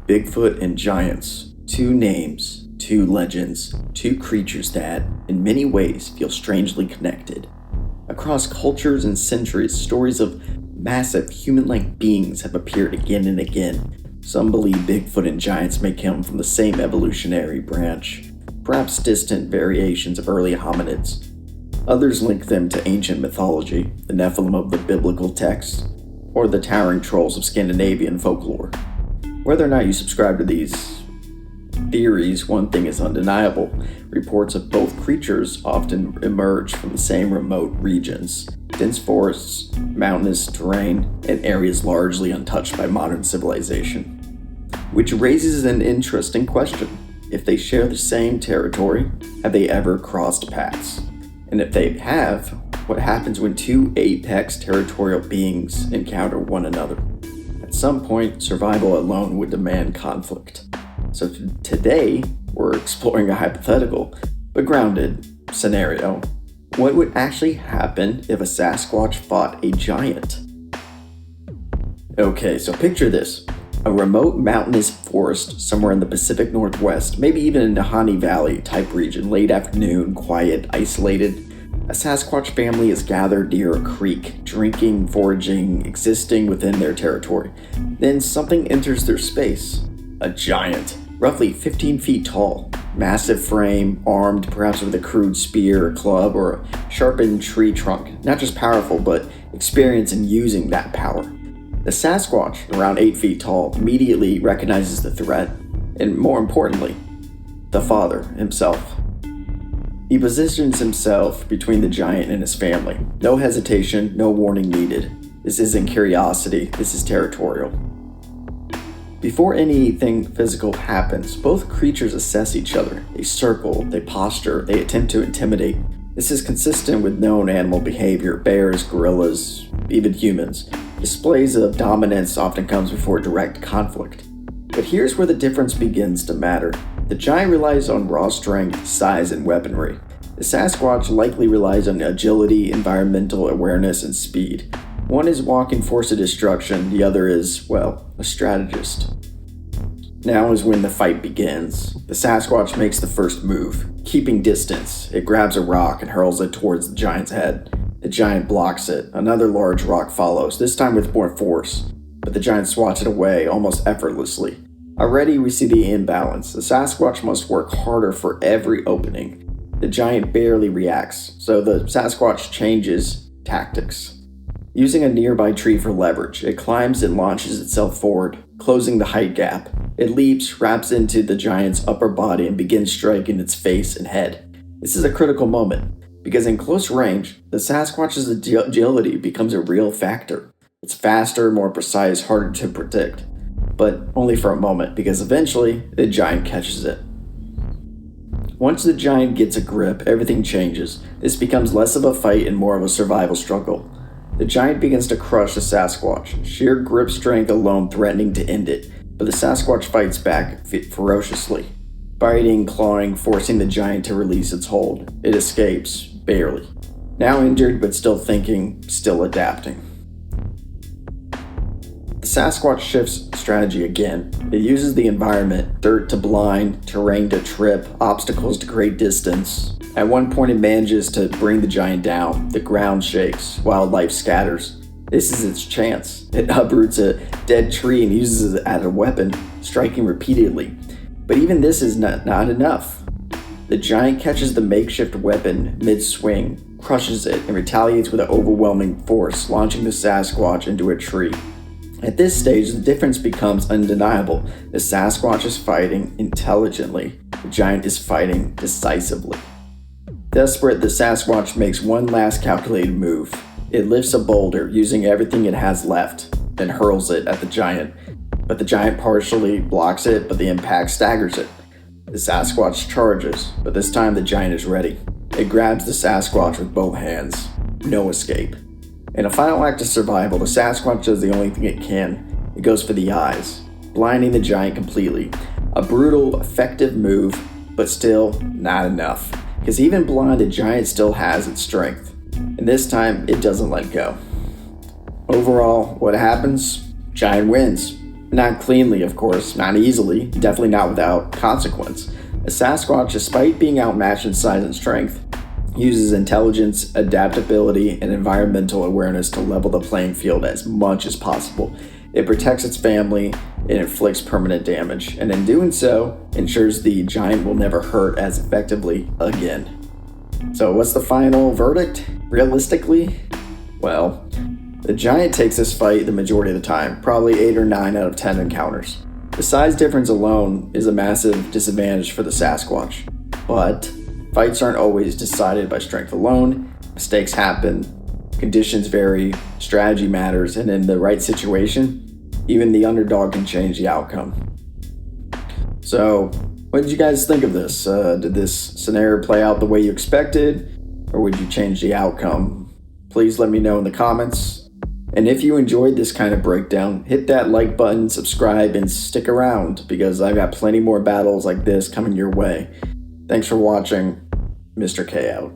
Bigfoot and giants. Two names, two legends, two creatures that, in many ways, feel strangely connected. Across cultures and centuries, stories of massive human-like beings have appeared again and again. Some believe Bigfoot and giants may come from the same evolutionary branch, perhaps distant variations of early hominids. Others link them to ancient mythology, the Nephilim of the biblical texts, or the towering trolls of Scandinavian folklore. Whether or not you subscribe to these theories, one thing is undeniable. Reports of both creatures often emerge from the same remote regions, dense forests, mountainous terrain, and areas largely untouched by modern civilization. Which raises an interesting question. If they share the same territory, have they ever crossed paths? And if they have, what happens when two apex territorial beings encounter one another? At some point, survival alone would demand conflict. So today, we're exploring a hypothetical, but grounded scenario. What would actually happen if a Sasquatch fought a giant? Okay, so picture this. A remote mountainous forest somewhere in the Pacific Northwest, maybe even in Nahanni Valley type region, late afternoon, quiet, isolated. A Sasquatch family is gathered near a creek, drinking, foraging, existing within their territory. Then something enters their space. A giant, roughly 15 feet tall, massive frame, armed perhaps with a crude spear, a club, or a sharpened tree trunk. Not just powerful, but experienced in using that power. The Sasquatch, around 8 feet tall, immediately recognizes the threat, and more importantly, the father himself. He positions himself between the giant and his family. No hesitation, no warning needed. This isn't curiosity, this is territorial. Before anything physical happens, both creatures assess each other. They circle, they posture, they attempt to intimidate. This is consistent with known animal behavior, bears, gorillas, even humans. Displays of dominance often comes before direct conflict. But here's where the difference begins to matter. The giant relies on raw strength, size, and weaponry. The Sasquatch likely relies on agility, environmental awareness, and speed. One is walking force of destruction, the other is, well, a strategist. Now is when the fight begins. The Sasquatch makes the first move, keeping distance. It grabs a rock and hurls it towards the giant's head. The giant blocks it. Another large rock follows, this time with more force, but the giant swats it away almost effortlessly. Already we see the imbalance. The Sasquatch must work harder for every opening. The giant barely reacts, so the Sasquatch changes tactics. Using a nearby tree for leverage, it climbs and launches itself forward, closing the height gap. It leaps, wraps into the giant's upper body, and begins striking its face and head. This is a critical moment, because in close range, the Sasquatch's agility becomes a real factor. It's faster, more precise, harder to predict. But only for a moment, because eventually, the giant catches it. Once the giant gets a grip, everything changes. This becomes less of a fight and more of a survival struggle. The giant begins to crush the Sasquatch, sheer grip strength alone threatening to end it, but the Sasquatch fights back ferociously, biting, clawing, forcing the giant to release its hold. It escapes, barely. Now injured, but still thinking, still adapting. The Sasquatch shifts strategy again. It uses the environment, dirt to blind, terrain to trip, obstacles to great distance. At one point it manages to bring the giant down. The ground shakes, wildlife scatters. This is its chance. It uproots a dead tree and uses it as a weapon, striking repeatedly. But even this is not enough. The giant catches the makeshift weapon mid-swing, crushes it, and retaliates with an overwhelming force, launching the Sasquatch into a tree. At this stage, the difference becomes undeniable. The Sasquatch is fighting intelligently. The giant is fighting decisively. Desperate, the Sasquatch makes one last calculated move. It lifts a boulder, using everything it has left, then hurls it at the giant. But the giant partially blocks it, but the impact staggers it. The Sasquatch charges, but this time the giant is ready. It grabs the Sasquatch with both hands. No escape. In a final act of survival, the Sasquatch does the only thing it can. It goes for the eyes, blinding the giant completely. A brutal, effective move, but still not enough. Because even blind, the giant still has its strength. And this time, it doesn't let go. Overall, what happens? Giant wins. Not cleanly, of course, not easily, definitely not without consequence. A Sasquatch, despite being outmatched in size and strength, uses intelligence, adaptability, and environmental awareness to level the playing field as much as possible. It protects its family and inflicts permanent damage, and in doing so, ensures the giant will never hurt as effectively again. So what's the final verdict? Realistically? Well, the giant takes this fight the majority of the time, probably 8 or 9 out of 10 encounters. The size difference alone is a massive disadvantage for the Sasquatch, but fights aren't always decided by strength alone. Mistakes happen, conditions vary, strategy matters, and in the right situation, even the underdog can change the outcome. So, what did you guys think of this? Did this scenario play out the way you expected, or would you change the outcome? Please let me know in the comments. And if you enjoyed this kind of breakdown, hit that like button, subscribe, and stick around, because I've got plenty more battles like this coming your way. Thanks for watching. Mr. K out.